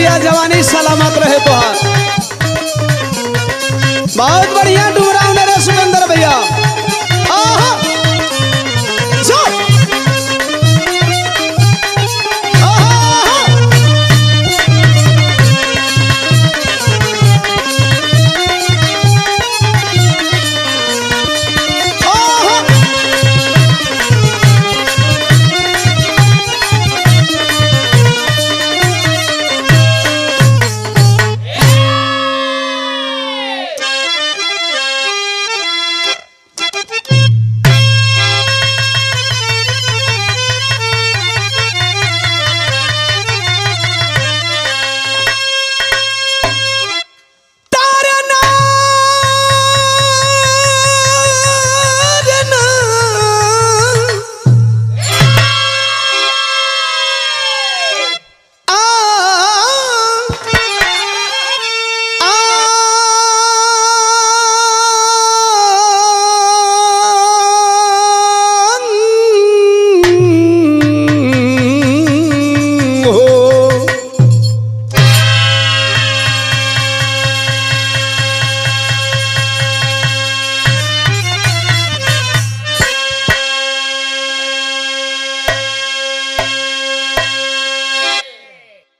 भैया, जवानी सलामत रहे तोहार। बहुत बढ़िया डुमराव नरे सुरेंद्र भैया। आहा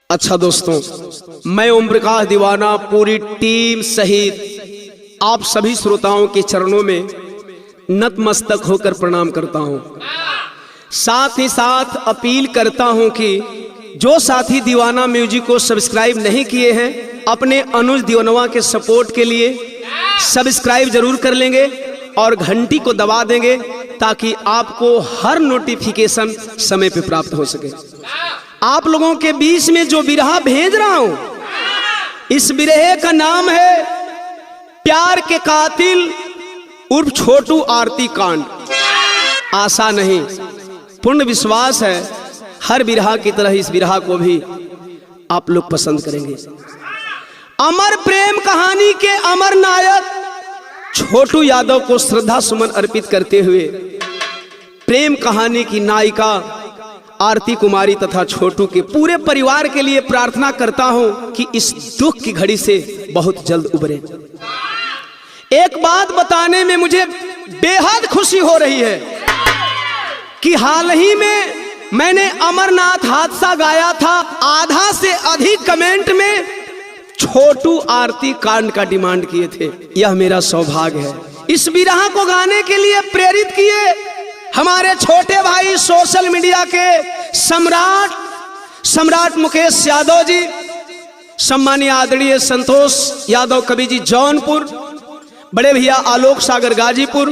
अच्छा दोस्तों, मैं ओम प्रकाश दीवाना पूरी टीम सहित आप सभी श्रोताओं के चरणों में नतमस्तक होकर प्रणाम करता हूं। साथ ही साथ अपील करता हूं कि जो साथी दीवाना म्यूजिक को सब्सक्राइब नहीं किए हैं, अपने अनुज दीवानवा के सपोर्ट के लिए सब्सक्राइब जरूर कर लेंगे और घंटी को दबा देंगे ताकि आपको हर नोटिफिकेशन समय पे प्राप्त हो सके। आप लोगों के बीच में जो बिरहा भेज रहा हूं, इस बिरहे का नाम है प्यार के कातिल उर्फ छोटू आरती कांड। आशा नहीं, पूर्ण विश्वास है हर बिरहा की तरह इस बिरहा को भी आप लोग पसंद करेंगे। अमर प्रेम कहानी के अमर नायक छोटू यादव को श्रद्धा सुमन अर्पित करते हुए प्रेम कहानी की नायिका आरती कुमारी तथा छोटू के पूरे परिवार के लिए प्रार्थना करता हूं कि इस दुख की घड़ी से बहुत जल्द उबरे। एक बात बताने में मुझे बेहद खुशी हो रही है कि हाल ही में मैंने अमरनाथ हादसा गाया था, आधा से अधिक कमेंट में छोटू आरती कांड का डिमांड किए थे। यह मेरा सौभाग्य है। इस बिरहा को गाने के लिए प्रेरित किए हमारे छोटे भाई सोशल मीडिया के सम्राट मुकेश यादव जी, सम्मानीय आदरणीय संतोष यादव कवि जी जौनपुर, बड़े भैया आलोक सागर गाजीपुर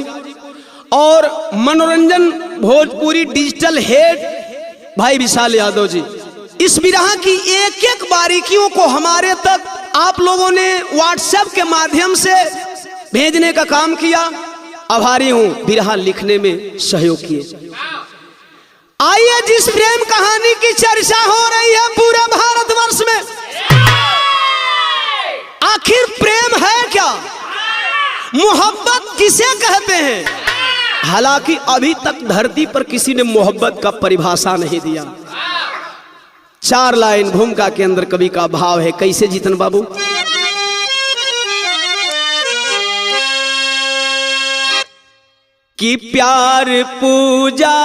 और मनोरंजन भोजपुरी डिजिटल हेड भाई विशाल यादव जी। इस बिरहा की एक एक बारीकियों को हमारे तक आप लोगों ने व्हाट्सएप के माध्यम से भेजने का काम किया। आभारी हूं, बिरहा लिखने में सहयोग किए। आइए, जिस प्रेम कहानी की चर्चा हो रही है पूरे भारतवर्ष में, आखिर प्रेम है क्या, मोहब्बत किसे कहते हैं? हालांकि अभी तक धरती पर किसी ने मोहब्बत का परिभाषा नहीं दिया। 4 लाइन भूमिका के अंदर कवि का भाव है। कैसे जीतन बाबू? कि प्यार पूजा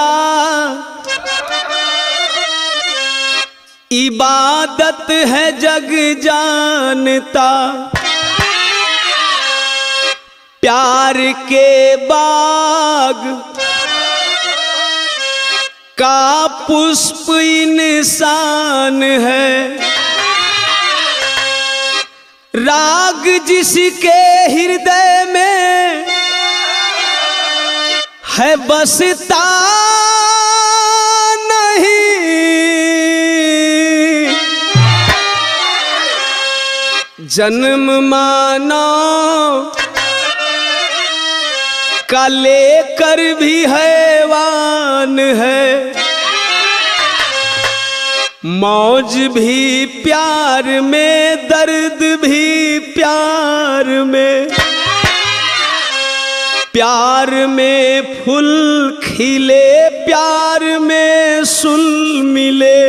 इबादत है जग जानता, प्यार के बाग का पुष्प इंसान है, राग जिसके हृदय में है बसता नहीं, जन्म मानो का लेकर भी हैवान है, मौज भी प्यार में, दर्द भी प्यार में, प्यार में फूल खिले, प्यार में सुल मिले,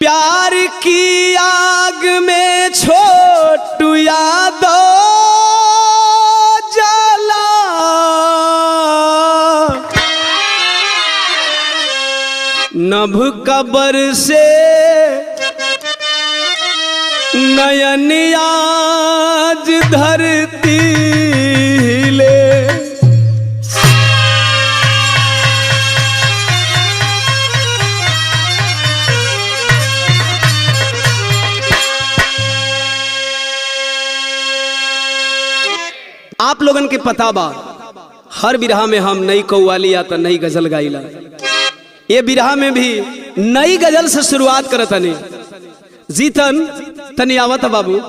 प्यार नभ कबर से नयन आज धरती ले, आप लोगन के पता बा हर बिरहा में हम नई कव्वाली या तो नई गजल गाइला। ये बिरहा में भी नई गजल से शुरुआत करत हनी। जीतन तनी आवत बाबू।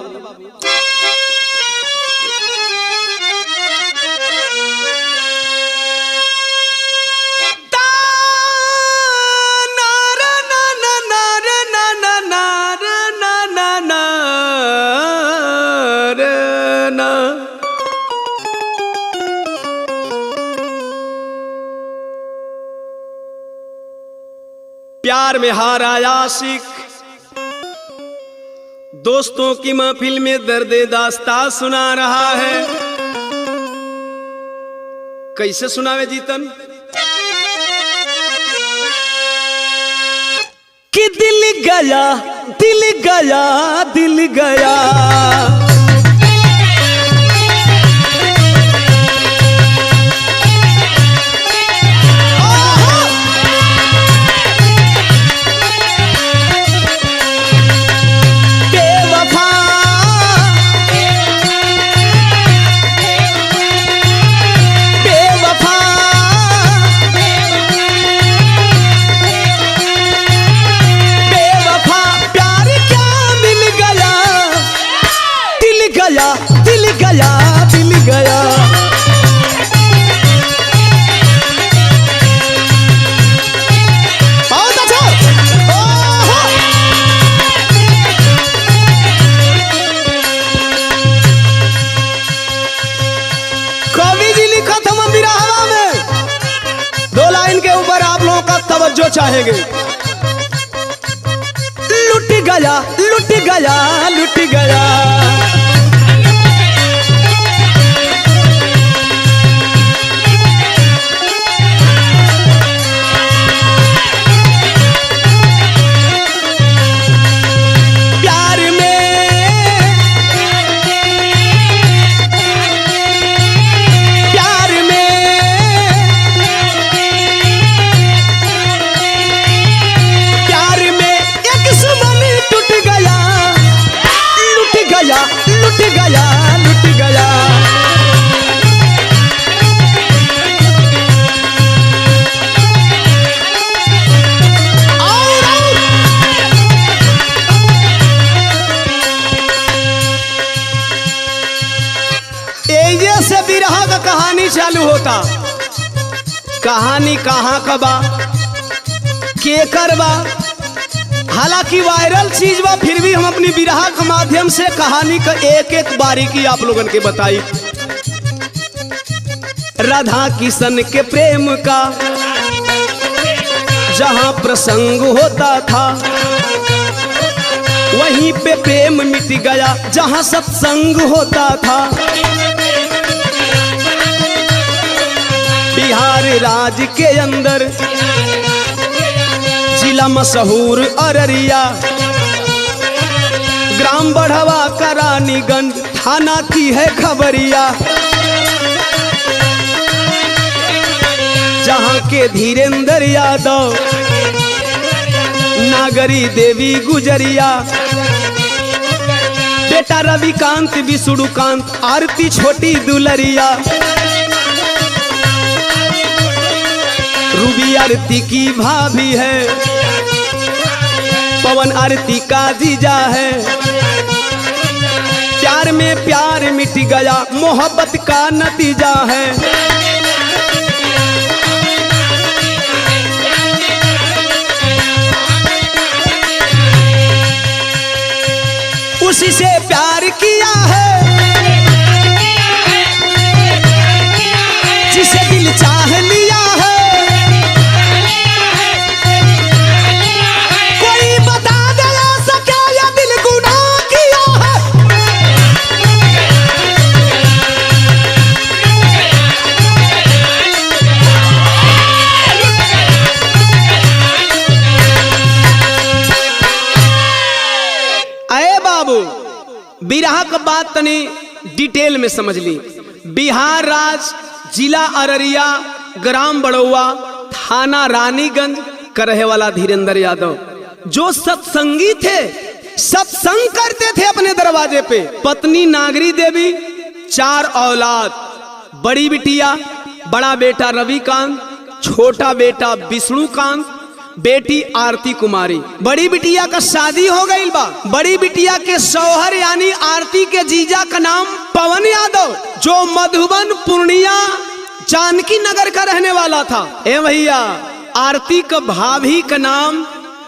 प्यार में हारा आशिक, दोस्तों की महफिल में दर्द दास्ता सुना रहा है। कैसे सुनावे जीतन? कि दिल गया दिल गया दिल गया, दिल गया दिल गया। बहुत अच्छा। कवि जी लिखा था बिरहा में, 2 लाइन के ऊपर आप लोगों का तवज्जो चाहेंगे। लुट गया लुट गया लुट गया, लुट गया लुट गया। एजे से बिरहा का कहानी चालू होता। कहानी कहाँ का बा, केकर बा, हालांकि वायरल चीज बा, फिर भी हम अपनी बिरहा के माध्यम से कहानी का एक एक बारीकी आप लोगन के बताई। राधा किशन के प्रेम का जहां प्रसंग होता था, वहीं पे प्रेम मिट गया जहां सत्संग होता था। बिहार राज्य के अंदर जिला मशहूर अररिया, ग्राम बढ़वा का रानीगंज, थाना की है खबरिया। जहां के धीरेन्द्र यादव, नागरी देवी गुजरिया, बेटा रविकांत विष्णुकांत, आरती छोटी दुलरिया। रूबी आरती की भाभी है, पवन आरती का जीजा है। प्यार में प्यार मिट गया, मोहब्बत का नतीजा है। उसी से प्यार किया है जिसे दिल चाह लिया है। बाबू बिरहा का बात तनी डिटेल में समझ ली। बिहार राज्य, जिला अररिया, ग्राम बड़ौआ, थाना रानीगंज का रहे वाला धीरेन्द्र यादव, जो सत्संगी थे, सत्संग करते थे अपने दरवाजे पे। पत्नी नागरी देवी, 4 औलाद, बड़ी बिटिया, बड़ा बेटा रविकांत, छोटा बेटा विष्णुकांत, बेटी आरती कुमारी। बड़ी बिटिया का शादी हो गई बा। बड़ी बिटिया के शौहर यानी आरती के जीजा का नाम पवन यादव, जो मधुबन, पूर्णिया, जानकी नगर का रहने वाला था। ए भैया, आरती का भाभी का नाम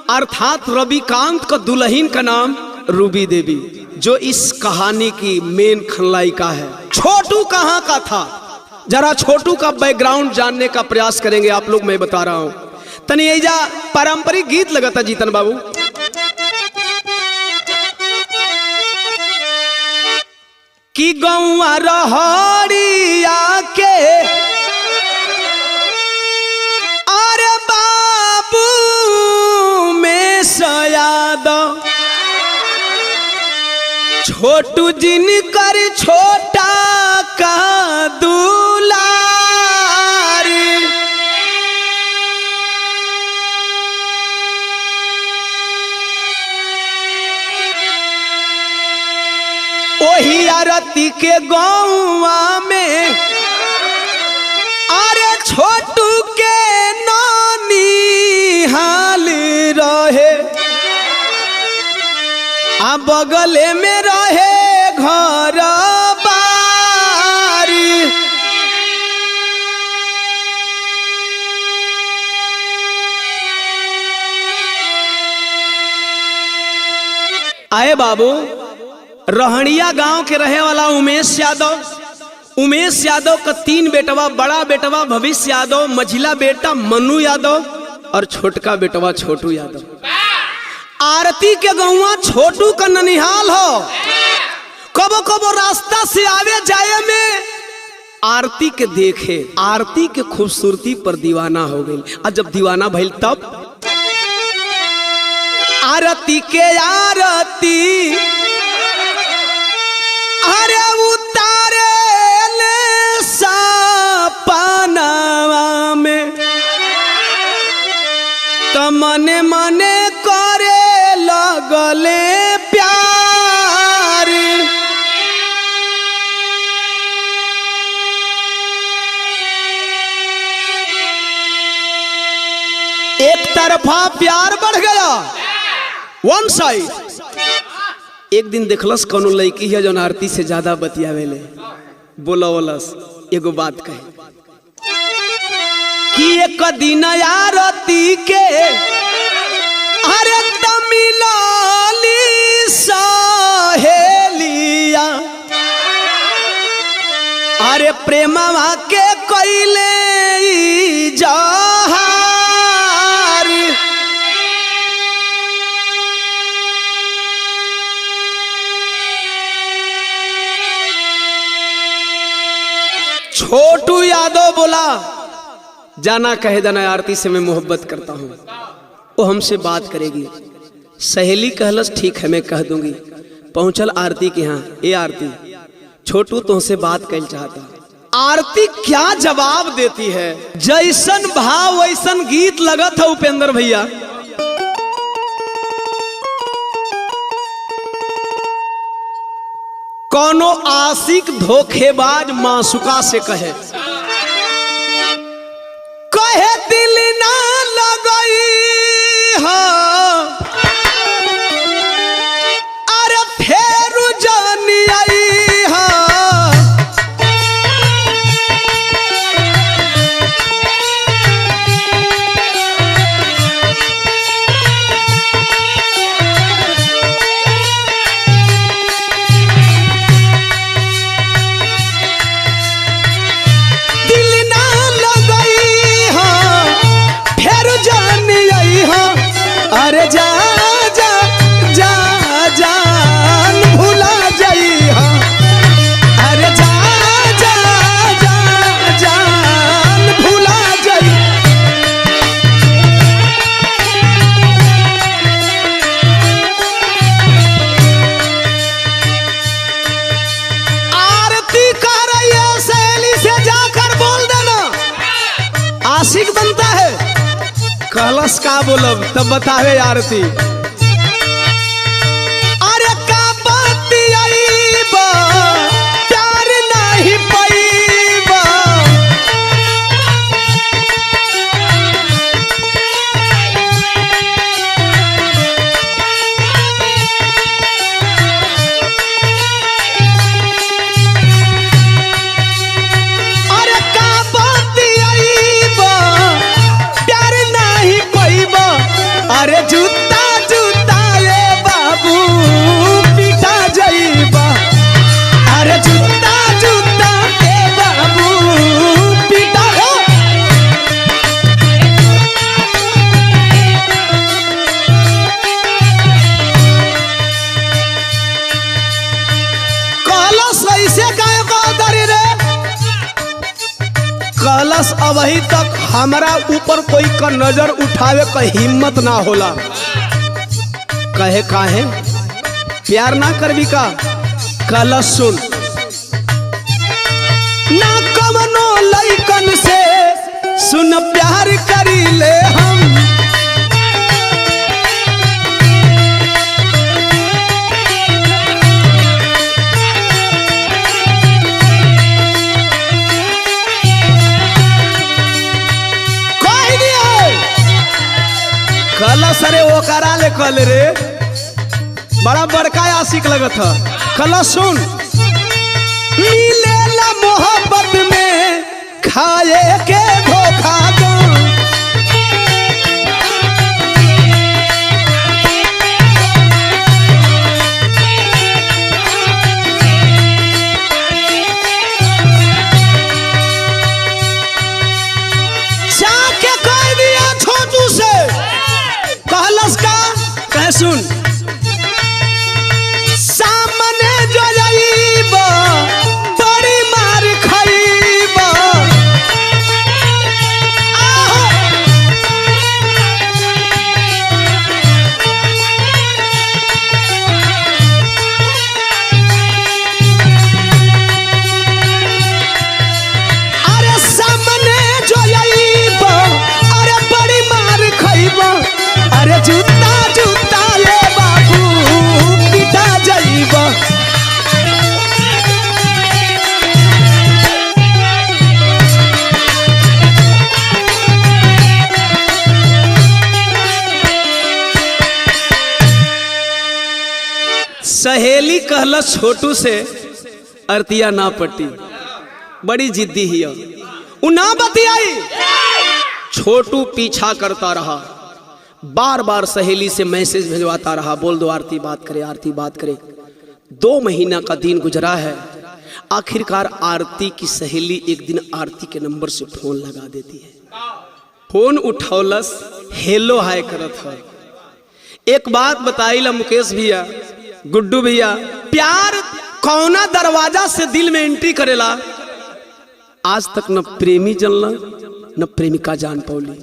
अर्थात रविकांत का दुल्हन का नाम रूबी देवी, जो इस कहानी की मेन खलनायिका है। छोटू कहाँ का था, जरा छोटू का बैकग्राउंड जानने का प्रयास करेंगे आप लोग। मैं बता रहा हूं तनी एजा पारंपरिक गीत लगा था जीतन बाबू। कि गौआ रहरिया के अरे बाबू में सयाद, छोटू जिनकर छोटा का दुलार, वही आरती के गौवा में अरे छोटू के नानी हाल रहे, आ बगले में रहे घर बारी। आए बाबू, रहणिया गांव के रहे वाला उमेश यादव, उमेश यादव का 3 बेटवा, बड़ा बेटवा भविष्य यादव, मझिला बेटा मनु यादव और छोटका बेटवा छोटू यादव। आरती के गौवा छोटू का ननिहाल हो। कबो कबो रास्ता से आवे जाए में आरती के देखे, आरती के खूबसूरती पर दीवाना हो गई। और जब दीवाना भइल तब आरती के आरती अरे उतारे ले सपनावा में, तो मने मने करे लगले प्यार। एक तरफा प्यार बढ़ गया, वन साइड। एक दिन देखलस कौनो लड़की है जो आरती से ज्यादा बतियावेले, बोलवलस एगो बात कहे कि एक दिन आरती के अरे तमिलाली सहेलिया अरे प्रेमवा के कइले जहार। छोटू यादव बोला, जाना कहे देना, आरती से मैं मोहब्बत करता हूँ, वो हमसे बात करेगी। सहेली कहलस ठीक है मैं कह दूंगी। पहुंचल आरती के यहाँ, ए आरती छोटू तुमसे बात कर चाहता। आरती क्या जवाब देती है, जैसन भाव वैसन गीत लगा था उपेंद्र भैया। कौनो आशिक धोखेबाज मासूका से कहे, कहे दिल ना लगई हा अरे फेर जानी आई हा। दिल ना लगई हा फेर जानी कहलस का बोलब तब बतावे आरती। अरे का बतियाईबा प्यार नहीं पाईबा, अरे का बतियाईबा प्यार नहीं पाईबा, अरे जूता जूता ये बाबू पिटा जाइबा, अरे जूता जूता ये बाबू पिटा हो। कहलस ऐसे काहे कहतरी रे, कहलस अबही तक हमारा ऊपर कोई का नजर उठावे का हिम्मत ना होला। कहे काहे प्यार ना करबी का, कहलस सुन ना कवनो लइकन से सुन प्यार करी ले हम, कहलस अरे वो करा ले कल रे, बड़ा बड़का आशिक लगत है। कहलस सुन मिलेला मोहब्बत में खाए के धोखा दो, जाके कह दिया छोटू से। कहलस का कह सुन सामने जो जाइबा बड़ी मार खाइबा, अरे सामने जो जाइबा अरे बड़ी मार खाइबा, अरे जूता जूता ये बाबू पिटा जाइबा। सहेली कहलस छोटू से अरतिया ना पट्टी, बड़ी जिद्दी ही उ ना बतियाई। छोटू पीछा करता रहा, बार बार सहेली से मैसेज भिजवाता रहा, बोल दो आरती बात करे, आरती बात करे। 2 महीना का दिन गुजरा है। आखिरकार आरती की सहेली एक दिन आरती के नंबर से फोन लगा देती है। फोन उठौलस, हेलो हाय करत है। एक बात बताइला मुकेश भैया, गुड्डू भैया, प्यार कौना दरवाजा से दिल में एंट्री करेला आज तक न प्रेमी जानला न प्रेमिका जान पौली।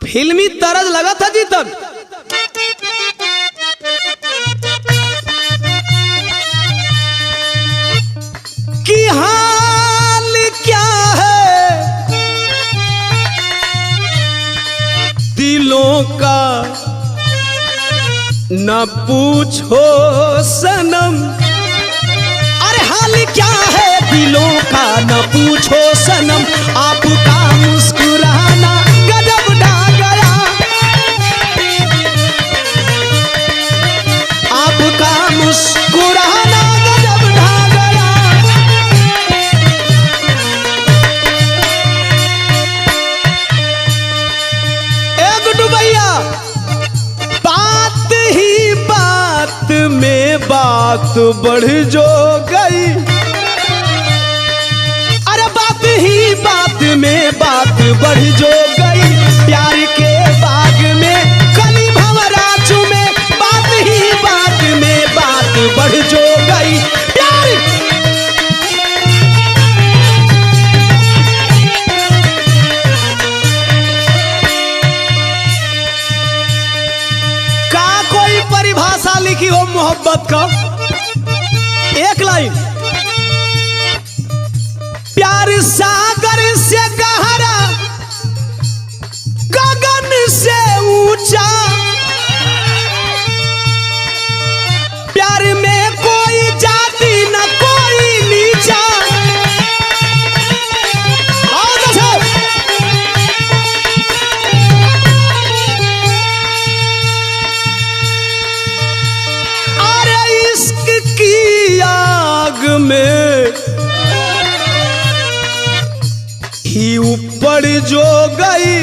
फिल्मी तरज लगा था जी तक। कि हाल क्या है दिलों का न पूछो सनम, अरे हाल क्या है दिलों का न पूछो सनम, आपका मुस्कुराना गजब ढा गया, आपका मुस्कुराना गजब ढा गया। ए गुड्डू भैया, बात ही बात में बात बढ़ जो गई, अरे बात ही बात में बात बढ़ जो गई, प्यार के बाग में कली भंवरा चूमे, बात ही बात में बात बढ़ जो गई, प्यार का कोई परिभाषा लिखी हो मोहब्बत का। एक लाइन, प्यार सागर से गहरा गगन से जो गई,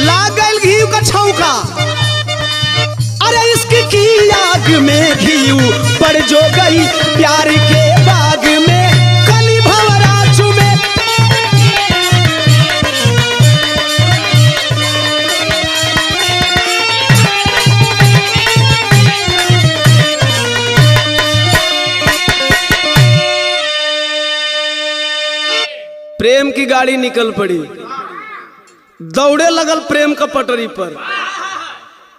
लागल घी का छौका, अरे इसकी की आग में घी पर जो गई, प्यार के बाग में कली भंवरा चुमे। प्रेम की गाड़ी निकल पड़ी, दौड़े लगल प्रेम का पटरी पर।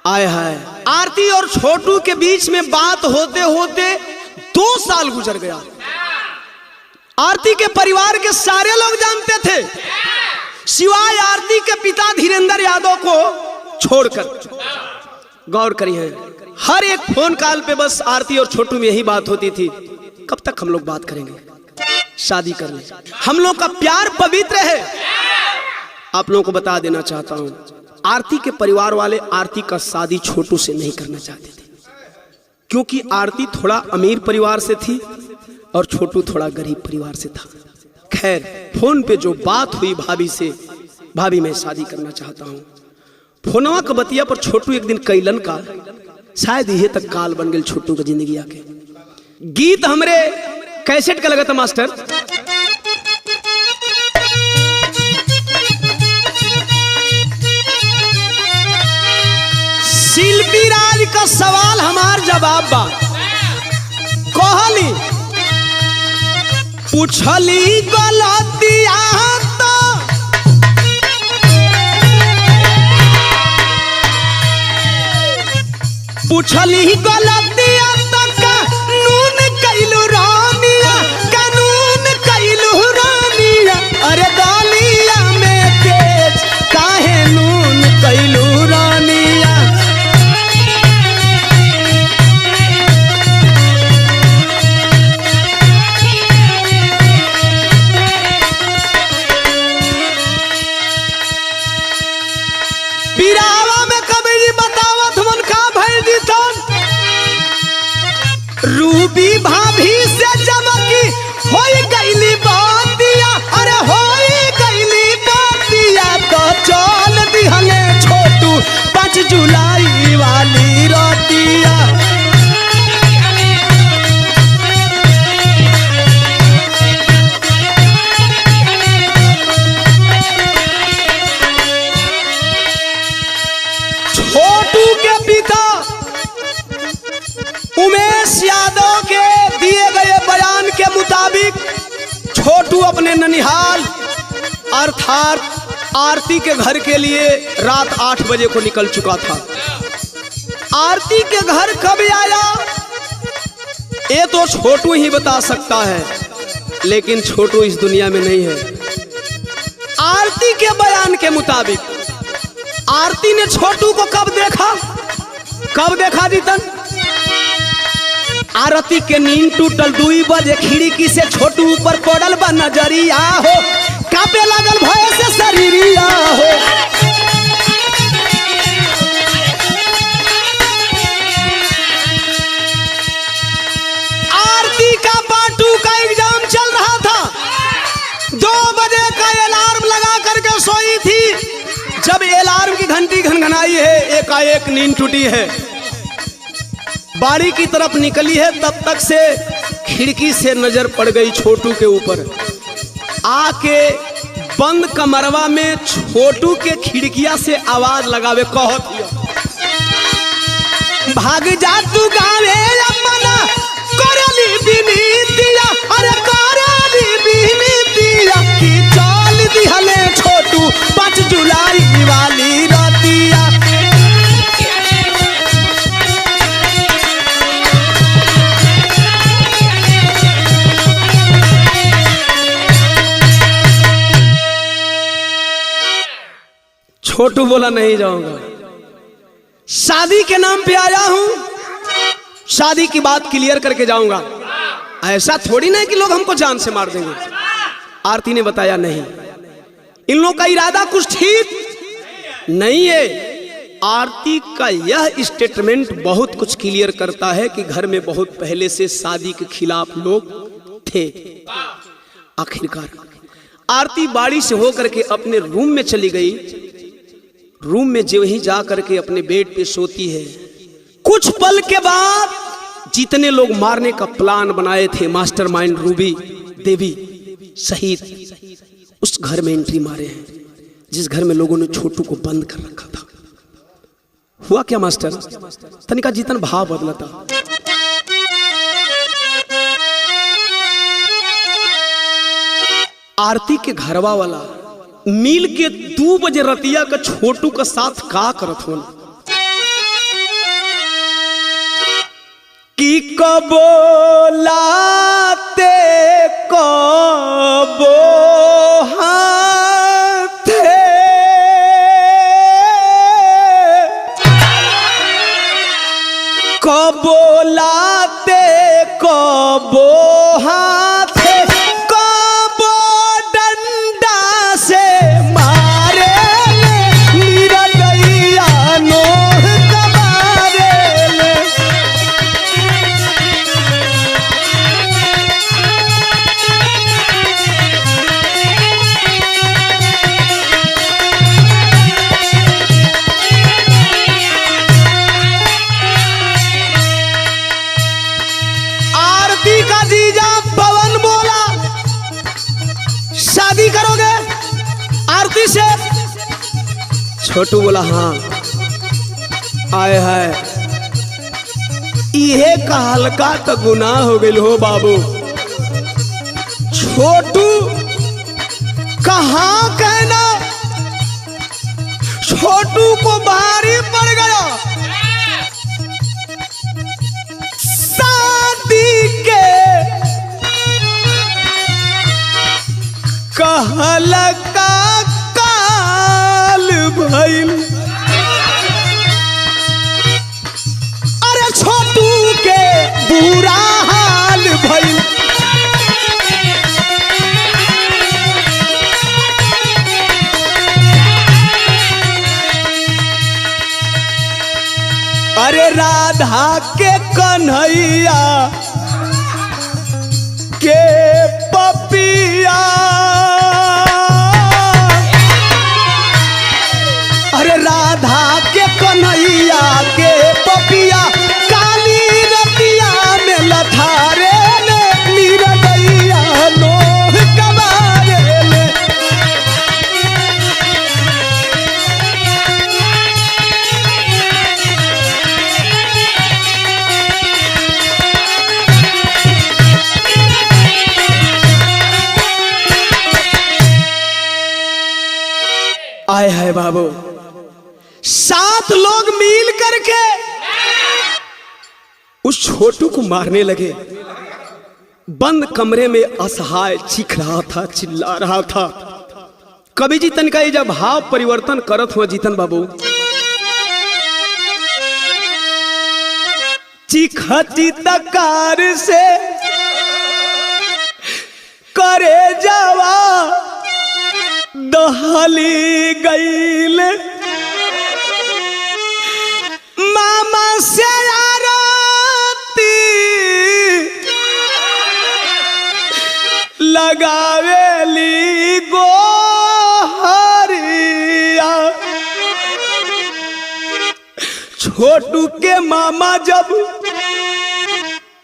आय हाय, आरती और छोटू के बीच में बात होते होते 2 साल गुजर गया। आरती के परिवार के सारे लोग जानते थे, सिवाय आरती के पिता धीरेंद्र यादव को छोड़कर। गौर करिए, हर एक फोन कॉल पे बस आरती और छोटू में यही बात होती थी, कब तक हम लोग बात करेंगे, शादी कर ले, हम लोग का प्यार पवित्र है। आप लोगों को बता देना चाहता हूं, आरती के परिवार वाले आरती का शादी छोटू से नहीं करना चाहते थे, क्योंकि आरती थोड़ा अमीर परिवार से थी और छोटू थोड़ा गरीब परिवार से था। खैर, फोन पे जो बात हुई भाभी से, भाभी मैं शादी करना चाहता हूं, फोनवा का बतिया पर छोटू एक दिन कैलन का, शायद यह तक काल बन गई छोटू की जिंदगी आके। गीत हमरे कैसेट का लगा था मास्टर, शिल्पी राज का सवाल हमार जवाब बा। कहली पूछली गलतिया तो पूछली गलतिया तो कानून कैलू रानिया, कानून कैलू रानिया, अरे दालिया में तेज काहे नून कैलू रानिया। पिरावा में कभी जी बतावत मन का भइल जीतन, रूबी भाभी से जमकी होई गईली बातिया, अरे होई गईली बातिया, तो चल दिहले छोटू 5 जुलाई वाली रातिया। छोटू के पिता उमेश यादव के दिए गए बयान के मुताबिक छोटू अपने ननिहाल अर्थात आरती के घर के लिए रात 8 बजे को निकल चुका था। आरती के घर कब आया ये तो छोटू ही बता सकता है, लेकिन छोटू इस दुनिया में नहीं है। आरती के बयान के मुताबिक आरती ने छोटू को कब देखा जीतन? आरती के नींद टूटल 2 बजे, खिड़की से छोटू ऊपर पड़ल बा नजरिया हो, कांपे लागल भय से शरीरिया हो। आरती का पाटू का एग्जाम चल रहा था, 2 बजे का अलार्म लगा करके सोई थी। जब अलार्म की घंटी घनघनाई है, एकाएक नींद टूटी है, बाड़ी की तरफ निकली है, तब तक से खिड़की से नजर पड़ गई छोटू के ऊपर। आके बंद कमरवा में छोटू के खिड़किया से आवाज लगावे कहत, भाग जा तू गावे अपना, करली बिनीतिया, अरे करली बिनीतिया, की चाल दिहले छोटू 5 जुलाई वाली रातिया। छोटू बोला नहीं जाऊंगा, शादी के नाम पे आया हूं, शादी की बात क्लियर करके जाऊंगा। ऐसा थोड़ी ना कि लोग हमको जान से मार देंगे। आरती ने बताया नहीं, इन लोगों का इरादा कुछ ठीक नहीं है। आरती का यह स्टेटमेंट बहुत कुछ क्लियर करता है कि घर में बहुत पहले से शादी के खिलाफ लोग थे। आखिरकार आरती बाड़ी से होकर के अपने रूम में चली गई। रूम में जो ही जा करके अपने बेड पे सोती है, कुछ पल के बाद जितने लोग मारने का प्लान बनाए थे, मास्टरमाइंड रूबी देवी सहित, उस घर में एंट्री मारे हैं, जिस घर में लोगों ने छोटू को बंद कर रखा था। हुआ क्या मास्टर? तनिका जितन भाव बदला था। आरती के घरवा वाला मिल के 2 बजे रतिया का छोटू का साथ का करत हो कि कबो लाते कबो हाथे, कबो लाते कबो हाथे, कबो डंडा से मारे निरदैया नोह कबारे। आरती का जीजा पवन बोला, शादी करोगे आरती से? छोटू बोला हाँ। आए है इहे का हल्का तो गुनाह हो गई हो बाबू। छोटू कहाँ कहना, छोटू को भारी पड़ गया। शादी के कहलका काल भइल, अरे छोटू के बुरा हाल भइल। अरे राधा के कन्हैया के पपिया, अरे राधा के कन्हैया के पपिया, काली रतिया में लथारे ले निरदैया नोह कबारे ले। आए है बाबू, 7 लोग मिल करके उस छोटू को मारने लगे। बंद कमरे में असहाय चीख रहा था, चिल्ला रहा था। कवि जी तनिका जब भाव परिवर्तन करत हुआ जीतन बाबू, चीखती तकार से करे जावा दहली गईल, मामा से आरती लगावेली गोहरिया। छोटू के मामा जब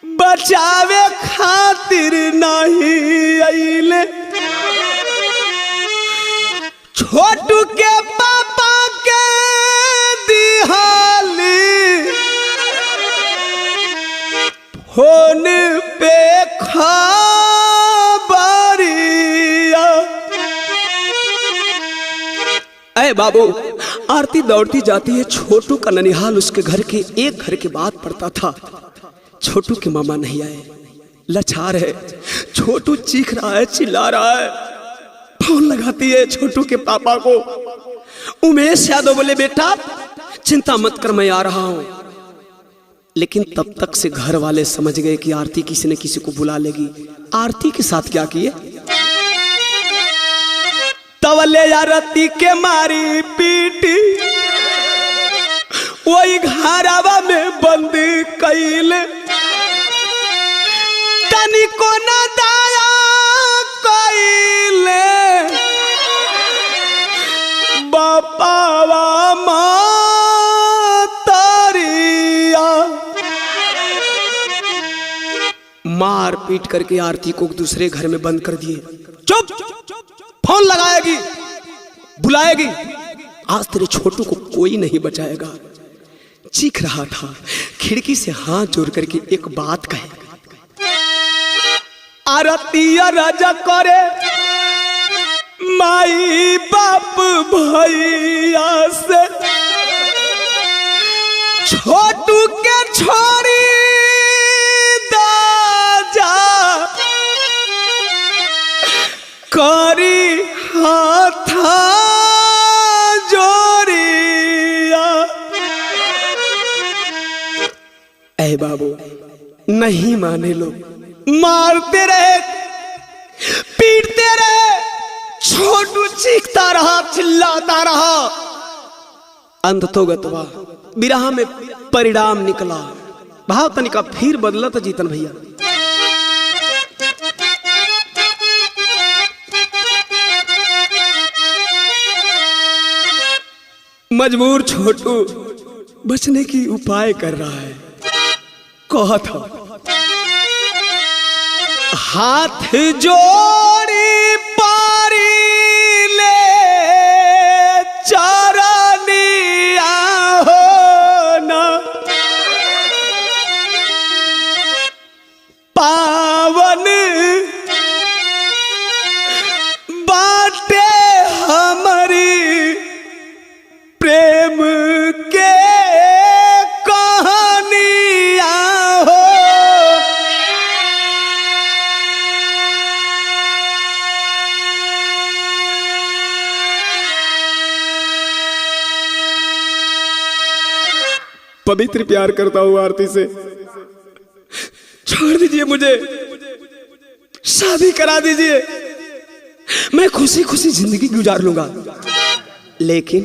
बचावे खातिर नहीं आइले, छोटू के पापा के दिहाली फोन पे खबरिया। अरे बाबू, आरती दौड़ती जाती है, छोटू का ननिहाल उसके घर के एक घर के बाद पड़ता था। छोटू के मामा नहीं आए, लाचार है। छोटू चीख रहा है, चिल्ला रहा है। फोन लगाती है छोटू के पापा को। उमेश यादव बोले बेटा चिंता मत कर, मैं आ रहा हूं। लेकिन तब तक से घर वाले समझ गए कि आरती किसी न किसी को बुला लेगी। आरती के साथ क्या किए, तवले आरती के मारी पीटी, वही घरावा में बंद कैले, तनिको न दाया कैले। मार पीट करके आरती को दूसरे घर में बंद कर दिए। चुप, फोन लगाएगी, बुलाएगी, आज तेरे छोटू को कोई नहीं बचाएगा। चीख रहा था, खिड़की से हाथ जोड़ करके एक बात कहे, आरतिया राजा करे माई बाप भैया से, छोटू के छोड़ी दाजा करी हाथ जोड़िया। ऐ बाबू नहीं माने लोग, मारते रहे, पीटते रहे, छोटू चीखता रहा, चिल्लाता रहा। अंततोगत्वा विरह में परिणाम निकला। भाव तनिका फिर बदला था जीतन भैया। मजबूर छोटू बचने की उपाय कर रहा है। कहा था, हाथ जोड़ी पारी ले चरनिया हो ना, पावन बाटे हमारी प्रेम के कहानिया हो। पवित्र प्यार करता हूं आरती से, छोड़ दीजिए मुझे, शादी करा दीजिए, मैं खुशी खुशी जिंदगी गुजार लूंगा। लेकिन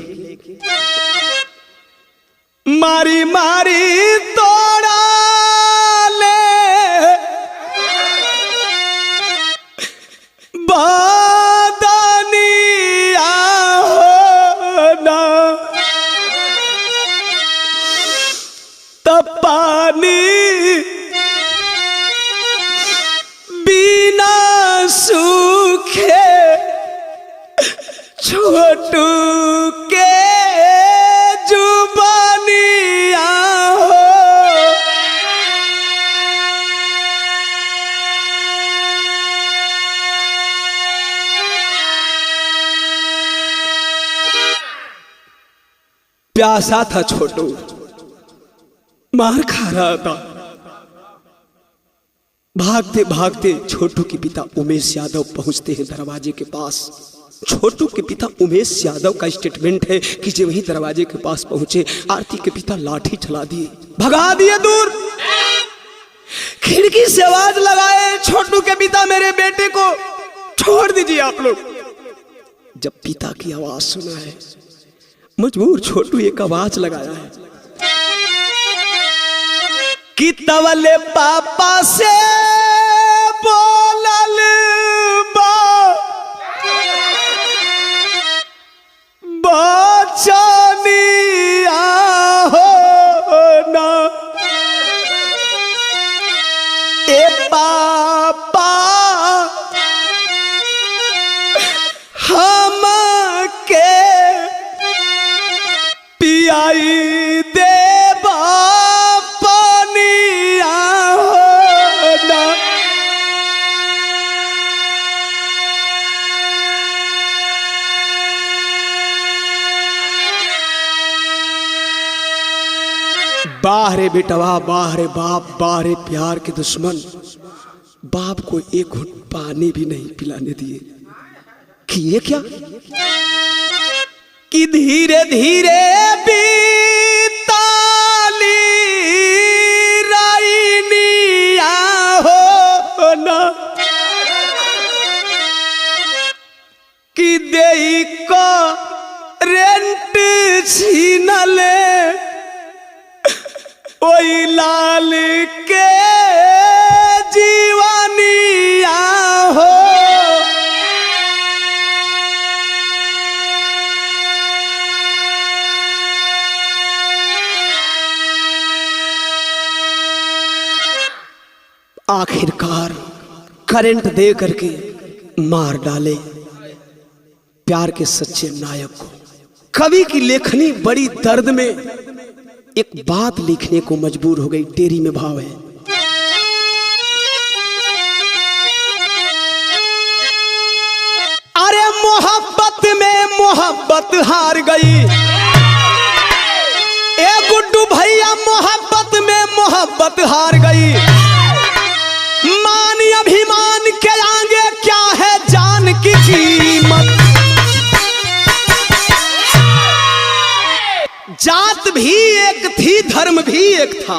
मारी मारी तोड़ा ले बादनिया हो ना, तब पानी बिना सूखे छोटू के जुबानिया हो। प्यासा था छोटू, मार खा रहा था। भागते भागते छोटू के पिता उमेश यादव पहुंचते हैं दरवाजे के पास। छोटू के पिता उमेश यादव का स्टेटमेंट है कि जब वही दरवाजे के पास पहुंचे, आरती के पिता लाठी चला दिए, भगा दिए दूर। खिड़की से आवाज लगाए, छोटू के पिता मेरे बेटे को छोड़ दीजिए आप लोग। जब पिता की आवाज सुना है, मजबूर छोटू एक आवाज लगाया है कि तवले पापा से बोलल बा बचनिया हो ना, ए पापा हम के पियाई दे पानिया हो ना। बाहरे बेटवा, बाहरे बाप, बाहरे प्यार के दुश्मन, बाप को एक घुट पानी भी नहीं पिलाने दिए। किए क्या कि धीरे धीरे बीताली राइनिया हो ना, कि देई को रेंट छीनले ओई लाल के जीवानिया हो। आखिरकार करंट दे करके मार डाले प्यार के सच्चे नायक को। कवि की लेखनी बड़ी दर्द में एक बात लिखने को मजबूर हो गई। टेरी में भाव है, अरे मोहब्बत में मोहब्बत हार गई, ए गुड्डू भैया मोहब्बत में मोहब्बत हार गई। मान अभिमान के आगे क्या है जान की कीमत। जात भी एक थी धर्म भी एक था,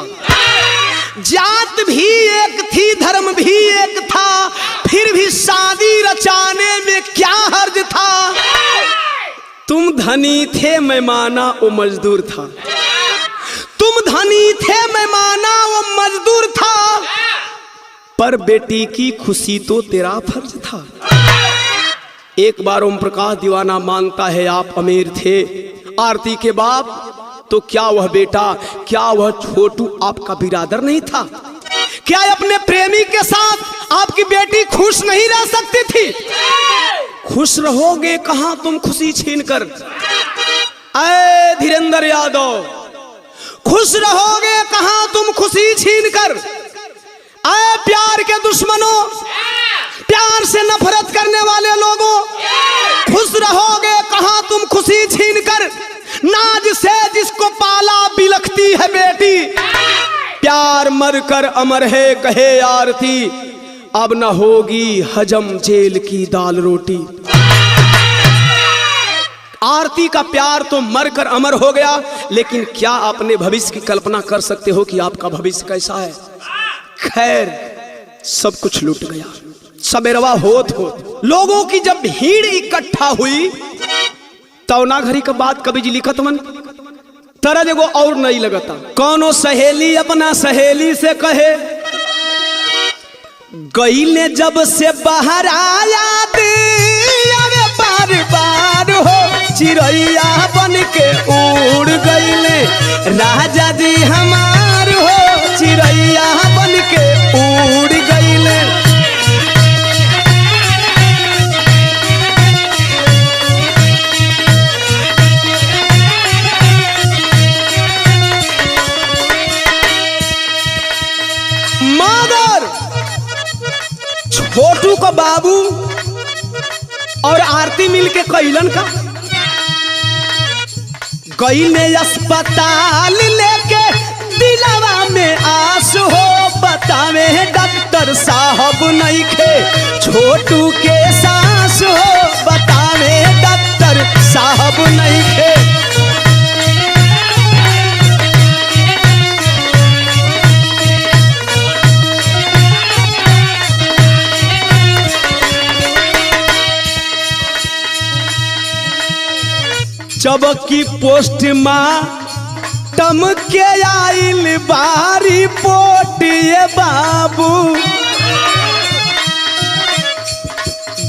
जात भी एक थी धर्म भी एक था, फिर भी शादी रचाने में क्या हर्ज था। तुम धनी थे मैं माना वो मजदूर था, तुम धनी थे मैं माना वो मजदूर था, पर बेटी की खुशी तो तेरा फर्ज था। एक बार ओम प्रकाश दीवाना मानता है आप अमीर थे, आरती के बाप, तो क्या वह बेटा, क्या वह छोटू आपका बिरादर नहीं था? क्या अपने प्रेमी के साथ आपकी बेटी खुश नहीं रह सकती थी? खुश रहोगे कहां तुम खुशी छीनकर, ऐ धीरेंद्र यादव, खुश रहोगे कहां तुम खुशी छीनकर। ऐ प्यार के दुश्मनों, प्यार से नफरत करने वाले लोगों, खुश रहोगे कहां तुम खुशी छीनकर। नाज से जिसको पाला बिलखती है बेटी, प्यार मरकर अमर है कहे आरती, अब न होगी हजम जेल की दाल रोटी। आरती का प्यार तो मरकर अमर हो गया, लेकिन क्या अपने भविष्य की कल्पना कर सकते हो कि आपका भविष्य कैसा है? खैर, सब कुछ लूट गया। सबेरवा होत लोगों की जब भीड़ इकट्ठा हुई, तौना घड़ी का बात कवि जी लिखत मन तरह एगो और नहीं लगता। कौनो सहेली अपना सहेली से कहे, गई ने जब से बाहर आया अरे बार बार हो चिड़ैया बन के उड़ गईले, राजा जी हमार हो चिड़ैया बन के उड़ गईले। छोटू को बाबू और आरती मिलके कैलन का, गई ने अस्पताल लेके दिलवा में आस हो, बतावे डॉक्टर साहब नहीं खे छोटू के सांस हो, बतावे डॉक्टर साहब नहीं खे। जब की पोस्ट मार्टम के आइल बारी पोटिए बाबू,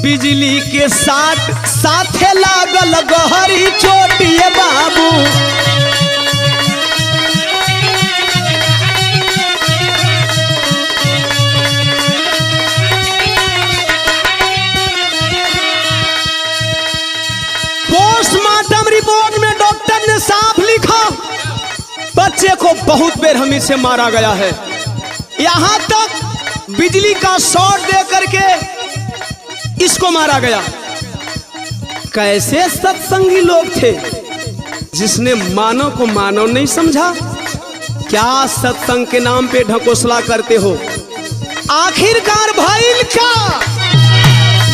बिजली के साथे लागल गहरी चोटिए बाबू। पोस्टमार्टम रिपोर्ट में डॉक्टर ने साफ लिखा, बच्चे को बहुत बेरहमी से मारा गया है, यहां तक बिजली का शॉट दे करके इसको मारा गया। कैसे सत्संगी लोग थे जिसने मानव को मानव नहीं समझा? क्या सत्संग के नाम पे ढकोसला करते हो? आखिरकार भइल का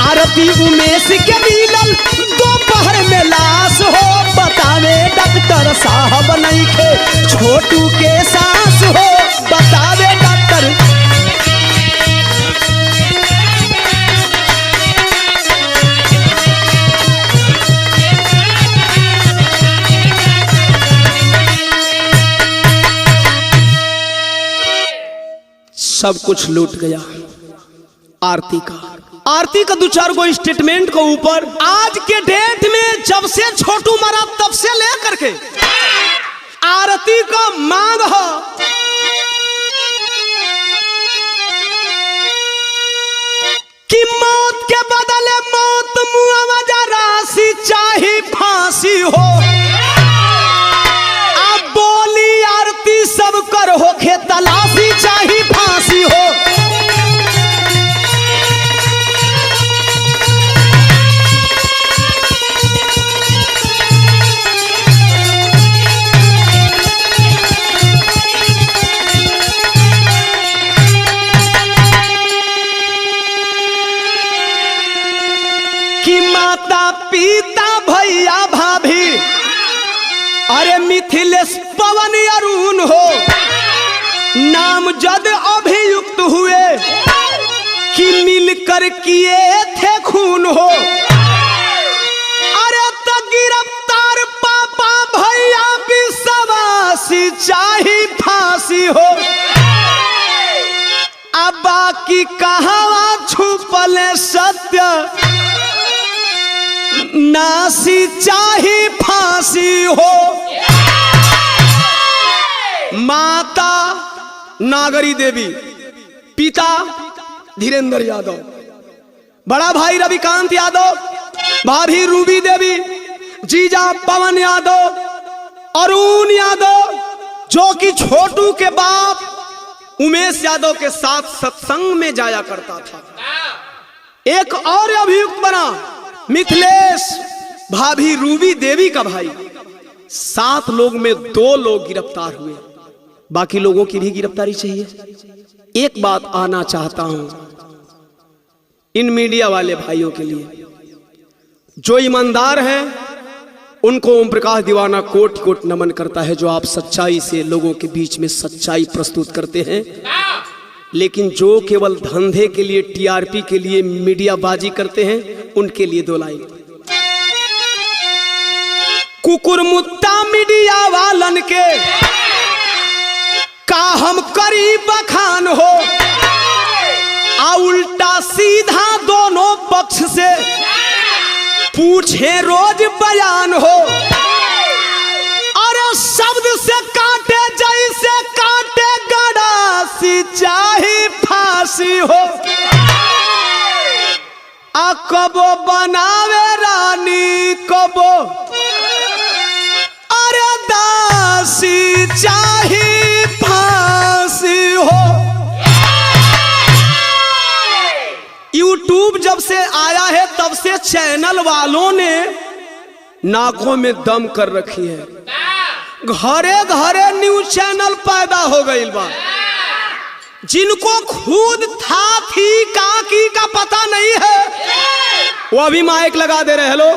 आरती उमेश के मिलल दोपहर में लाश हो, बतावे डॉक्टर साहब नहीं खे छोटू के सांस हो, बतावे डॉक्टर। सब कुछ लूट गया आरती का। आरती का दो चार गो स्टेटमेंट को ऊपर आज के डेट में जब से छोटू मरा तब से लेकर के आरती का मांग हो मौत मुआवजा राशि चाहे फांसी हो, अब बोली आरती सब कर होखे तलाशी चाहे फांसी हो। कि माता पिता भैया भाभी अरे मिथिलेश पवन अरुण हो, नाम जद अभियुक्त हुए कि मिलकर किए थे खून हो। अरे तो गिरफ्तार पापा भैया विश्वासी चाहे फांसी हो, अब बाकी कहावा छुपल सत्य नासी चाहे फांसी हो। माता नागरी देवी, पिता धीरेन्द्र यादव, बड़ा भाई रविकांत यादव, भाभी रूबी देवी, जीजा पवन यादव, अरुण यादव जो कि छोटू के बाप उमेश यादव के साथ सत्संग में जाया करता था। एक और अभियुक्त बना मिथिलेश, भाभी रूबी देवी का भाई। 7 लोग में 2 लोग गिरफ्तार हुए, बाकी लोगों की भी गिरफ्तारी चाहिए। एक बात आना चाहता हूं इन मीडिया वाले भाइयों के लिए, जो ईमानदार हैं उनको ओम प्रकाश दीवाना कोट कोट नमन करता है, जो आप सच्चाई से लोगों के बीच में सच्चाई प्रस्तुत करते हैं। लेकिन जो केवल धंधे के लिए, टीआरपी के लिए मीडियाबाजी करते हैं, उनके लिए 2 लाइन। कुकुर मुत्ता मीडिया वालन के का हम करी बखान हो, आ उल्टा सीधा दोनों पक्ष से पूछे रोज बयान हो। अरे शब्द से काटे जैसे काटे गड़ासी चाहे फांसी हो, आ कबो बनावे रानी कबो अरे दासी चाहे फांसी हो। यूट्यूब जब से आया है तब से चैनल वालों ने नाकों में दम कर रखी है। घरे घरे न्यूज चैनल पैदा हो गई बा, जिनको खुद था थी का पता नहीं है, वो अभी माइक लगा दे रहे। हेलो,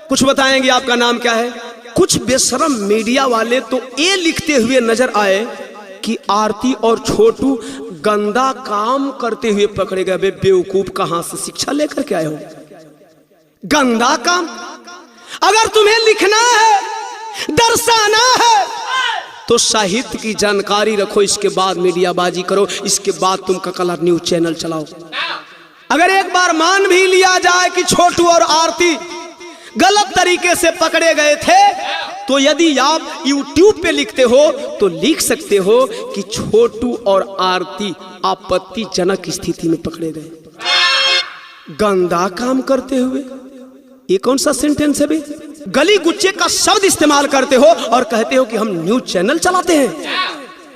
कुछ बताएंगे, आपका नाम क्या है? कुछ बेशरम मीडिया वाले तो ये लिखते हुए नजर आए कि आरती और छोटू गंदा काम करते हुए पकड़े गए। बेवकूफ, कहां से शिक्षा लेकर के आए हो? गंदा काम? अगर तुम्हें लिखना है, दर्शाना है, तो साहित्य की जानकारी रखो, इसके बाद मीडियाबाजी करो, इसके बाद तुम कलर न्यूज चैनल चलाओ। अगर एक बार मान भी लिया जाए कि छोटू और आरती गलत तरीके से पकड़े गए थे, तो यदि आप YouTube पे लिखते हो तो लिख सकते हो कि छोटू और आरती आपत्तिजनक स्थिति में पकड़े गए। गंदा काम करते हुए, ये कौन सा सेंटेंस है बे? गली गुच्चे का शब्द इस्तेमाल करते हो और कहते हो कि हम न्यूज चैनल चलाते हैं।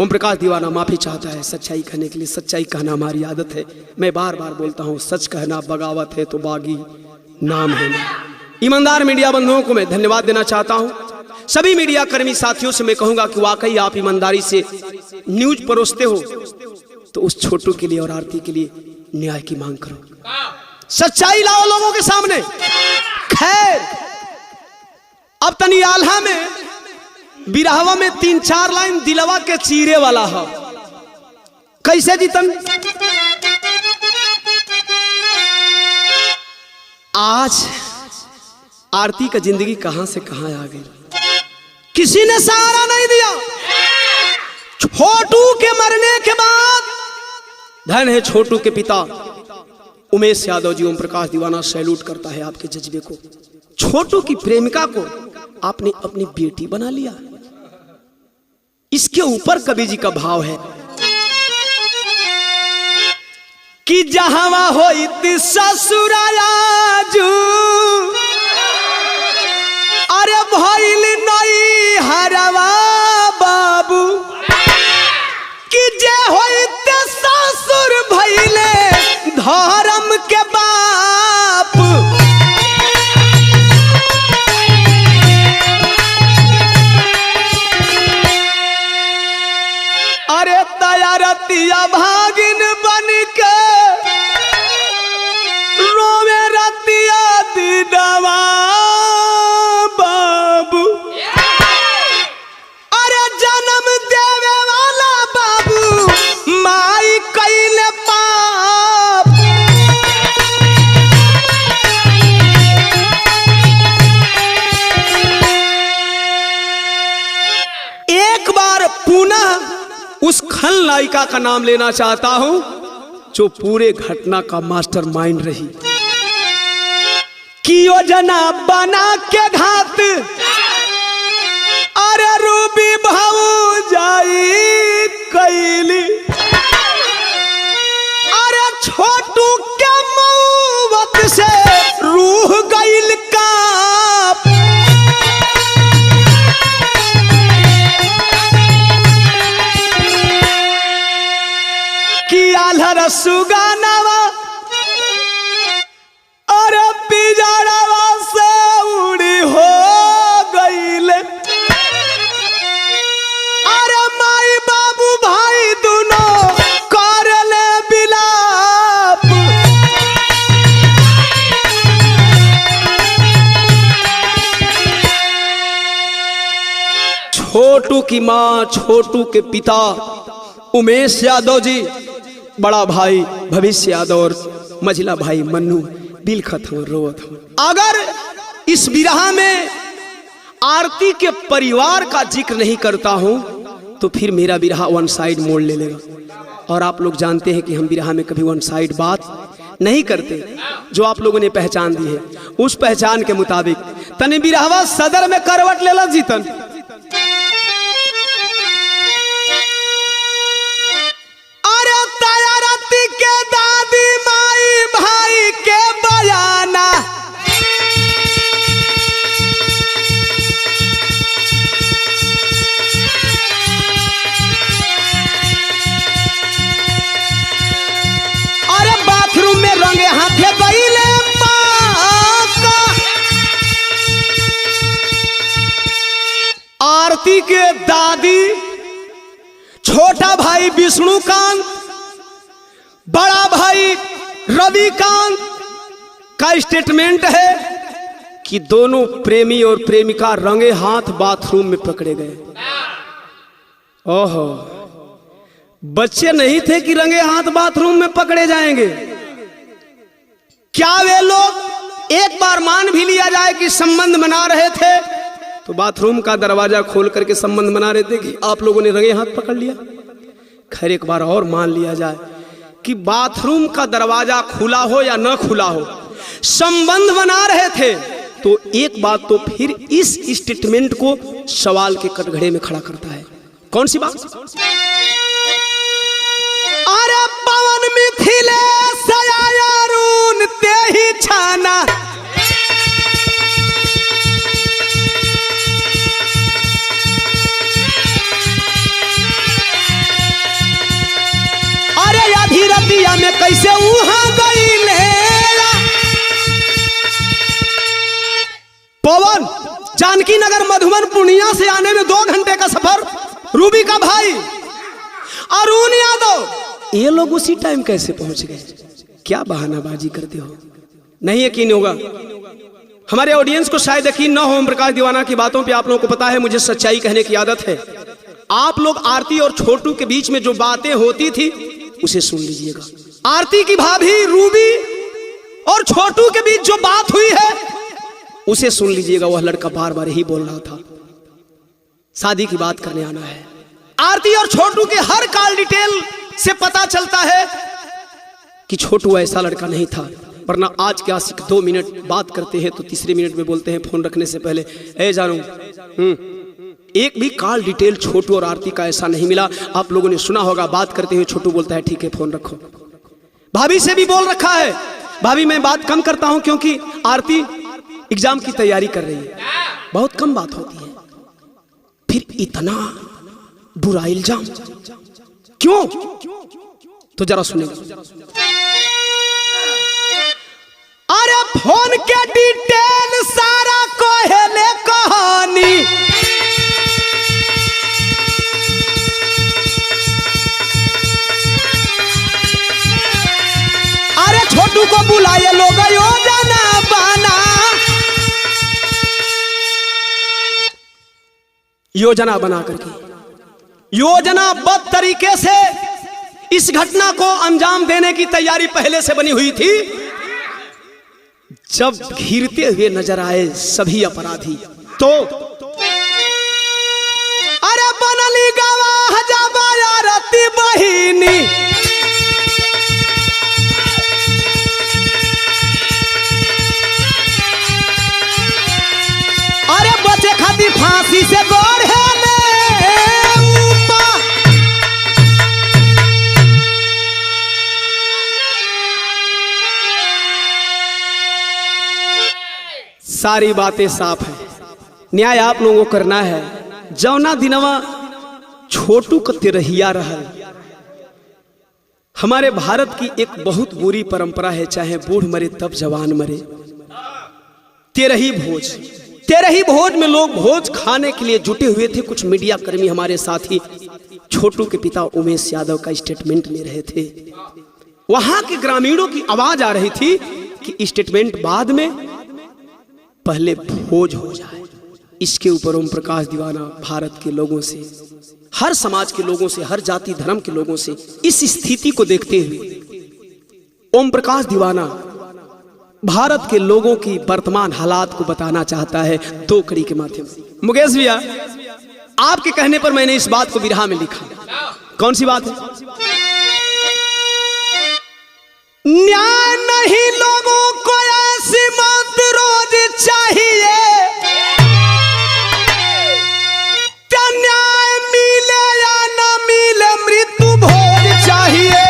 ओम प्रकाश दीवाना माफी चाहता है सच्चाई कहने के लिए। सच्चाई कहना हमारी आदत है। मैं बार बार बोलता हूँ, सच कहना बगावत है तो बागी नाम है। ईमानदार मीडिया बंधुओं को मैं धन्यवाद देना चाहता हूँ। सभी मीडिया कर्मी साथियों से मैं कहूंगा कि वाकई आप ईमानदारी से न्यूज परोसते हो, तो उस छोटू के लिए और आरती के लिए न्याय की मांग करो, सच्चाई लाओ लोगों के सामने। खैर, अब तनी आल्हा में बिरहवा में 3-4 लाइन दिलवा के चीरे वाला है। कैसे जीतन? आज आरती का जिंदगी कहां से कहां आ गई, किसी ने सहारा नहीं दिया। छोटू के मरने के बाद, धन है छोटू के पिता उमेश यादव जी। ओम प्रकाश दीवाना सैल्यूट करता है आपके जज्बे को। छोटू की प्रेमिका को आपने अपनी बेटी बना लिया। इसके ऊपर कवि जी का भाव है, कि जहां होइत ससुराजू अरे भइल नहीं हरवा बाबू कि जे होइत ससुर भइले धर्म के बाप अरे तैयारतिया भागिन बन के रोवे रतिया दीदवा बाबू अरे जन्म देवे वाला बाबू माई कइले पाप एक बार पुनः उस खलनायिका का नाम लेना चाहता हूं जो पूरे घटना का मास्टरमाइंड रही कि योजना बना के घात अरे रूबी भाऊ जाई कैली अरे छोटू के मौत से रूह गइल काप कि आल्हर सुगानावा अरे पिजड़ावा से उड़ी हो गईले अरे माई बाबू भाई दोनों करले बिलाप छोटू की मां छोटू के पिता उमेश यादव जी, बड़ा भाई भविष्य यादव और मझिला भाई मन्नू बिलखत हूं रोवत हूं। अगर इस विरह में आरती के परिवार का जिक्र नहीं करता हूं तो फिर मेरा विरह वन साइड मोड़ ले लेगा और आप लोग जानते हैं कि हम विरह में कभी वन साइड बात नहीं करते। जो आप लोगों ने पहचान दी है उस पहचान के मुताबिक तने विरहवा सदर में करवट लेला जीतन के दादी माई भाई के बयाना अरे बाथरूम में रंगे हाथे गईले पाका आरती के दादी छोटा भाई विष्णुकांत बड़ा भाई रविकांत का स्टेटमेंट है कि दोनों प्रेमी और प्रेमिका रंगे हाथ बाथरूम में पकड़े गए। ओहो, बच्चे नहीं थे कि रंगे हाथ बाथरूम में पकड़े जाएंगे। क्या वे लोग एक बार मान भी लिया जाए कि संबंध बना रहे थे तो बाथरूम का दरवाजा खोल करके संबंध बना रहे थे कि आप लोगों ने रंगे हाथ पकड़ लिया। खैर एक बार और मान लिया जाए कि बाथरूम का दरवाजा खुला हो या न खुला हो संबंध बना रहे थे तो एक बात तो फिर इस स्टेटमेंट को सवाल के कटघरे में खड़ा करता है। कौन सी बात? अरे पवन मिथिले सयारून ते ही छाना रतिया में कैसे वहां गईले पवन जानकी नगर मधुबन पूर्णिया से आने में 2 घंटे का सफर। रूबी का भाई अरुण यादव ये लोग उसी टाइम कैसे पहुंच गए? क्या बहानाबाजी करते हो? नहीं यकीन होगा, हमारे ऑडियंस को शायद यकीन न हो। ओम प्रकाश दीवाना की बातों पे आप लोगों को पता है मुझे सच्चाई कहने की आदत है। आप लोग आरती और छोटू के बीच में जो बातें होती थी उसे सुन लीजिएगा। आरती की भाभी रूबी और छोटू के बीच जो बात हुई है उसे सुन लीजिएगा। वह लड़का बार बार ही बोल रहा था शादी की बात करने आना है। आरती और छोटू के हर कॉल डिटेल से पता चलता है कि छोटू ऐसा लड़का नहीं था, वरना आज के आशिक 2 मिनट बात करते हैं तो तीसरे मिनट में बोलते हैं फोन रखने से पहले, ए जानू एक भी कॉल डिटेल छोटू और आरती का ऐसा नहीं मिला। आप लोगों ने सुना होगा बात करते हुए छोटू बोलता है ठीक है फोन रखो। भाभी से भी बोल रखा है, भाभी मैं बात कम करता हूं क्योंकि आरती एग्जाम की तैयारी कर रही है, बहुत कम बात होती है। फिर इतना बुरा इल्जाम क्यों? तो जरा सुनेगा। अरे फोन के डिटेल सारा कोहेले कहानी, अरे छोटू को बुलाए लोग योजना बना, योजना बना करके योजनाबद्ध तरीके से इस घटना को अंजाम देने की तैयारी पहले से बनी हुई थी। जब घिरते हुए नजर आए सभी अपराधी तो अरे बनली गवाह जबायारती बहिनी, अरे बचे खाती फांसी से गौर है सारी बातें साफ है। न्याय आप लोगों को करना है। जौना दिनवा छोटू का तिरहिया रहल, हमारे भारत की एक बहुत बुरी परंपरा है, चाहे बूढ़ मरे तब जवान मरे। तेरही भोज, तेरही भोज में लोग भोज खाने के लिए जुटे हुए थे। कुछ मीडिया कर्मी हमारे साथी छोटू के पिता उमेश यादव का स्टेटमेंट ले रहे थे। वहां के ग्रामीणों की आवाज आ रही थी कि स्टेटमेंट बाद में, पहले भोज हो जाए। इसके ऊपर ओम प्रकाश दीवाना भारत के लोगों से, हर समाज के लोगों से, हर जाति धर्म के लोगों से इस स्थिति को देखते हुए ओम प्रकाश दीवाना भारत के लोगों की वर्तमान हालात को बताना चाहता है दो कड़ी के माध्यम से। मुकेश भैया, आपके कहने पर मैंने इस बात को बिरहा में लिखा। कौन सी बात है? न्याय नहीं लोगों को ऐसी मौत रोज चाहिए, क्या न्याय मिले या न मिले मृत्यु भोज चाहिए।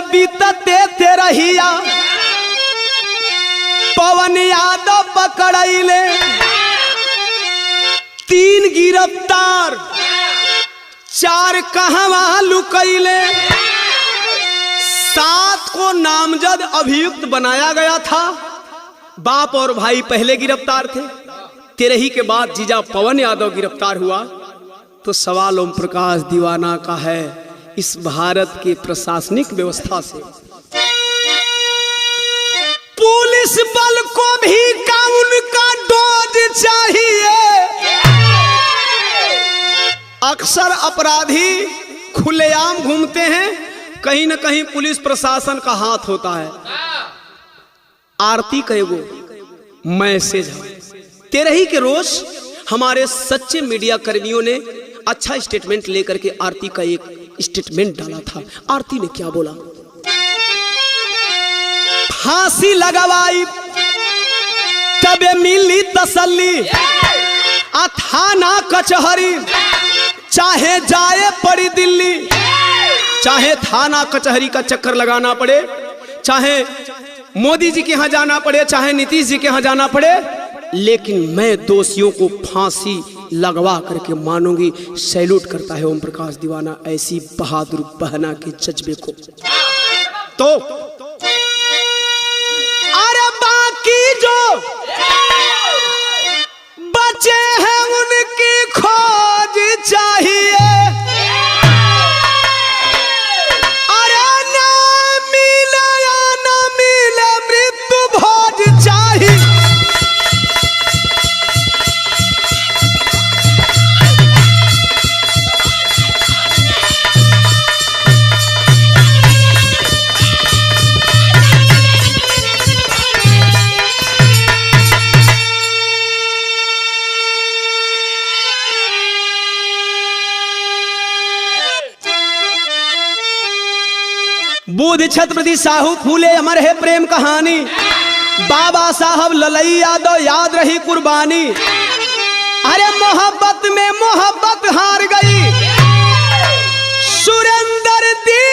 बीतते तेरहिया पवन यादव पकड़ैले, 3 गिरफ्तार 4 कहवा लुकैले, 7 को नामजद अभियुक्त बनाया गया था। बाप और भाई पहले गिरफ्तार थे, तेरही के बाद जीजा पवन यादव गिरफ्तार हुआ। तो सवाल ओम प्रकाश दीवाना का है, इस भारत की प्रशासनिक व्यवस्था से पुलिस बल को भी कानून का डोज चाहिए। अक्सर अपराधी खुलेआम घूमते हैं, कहीं न कहीं पुलिस प्रशासन का हाथ होता है। आरती का एगो मैसेज है। तेरही के रोज हमारे सच्चे मीडिया कर्मियों ने अच्छा स्टेटमेंट लेकर के आरती का एक स्टेटमेंट डाला था। आरती ने क्या बोला? फांसी लगवाई तबे मिली तसल्ली, थाना कचहरी चाहे जाए पड़ी दिल्ली, चाहे थाना कचहरी का चक्कर लगाना पड़े, चाहे मोदी जी के यहां जाना पड़े, चाहे नीतीश जी के यहां जाना पड़े, लेकिन मैं दोषियों को फांसी लगवा करके मानूंगी। सैल्यूट करता है ओम प्रकाश दीवाना ऐसी बहादुर बहना के जज्बे को। तो अरे बाकी जो बचे हैं उनकी खोज चाहिए। अरे ना मिले या ना मिले मृत्यु भोज चाहिए। बुध छत्रपति साहू फूले अमर है प्रेम कहानी, बाबा साहब ललई यादव याद रही कुर्बानी। अरे मोहब्बत में मोहब्बत हार गई, सुरेंद्र दी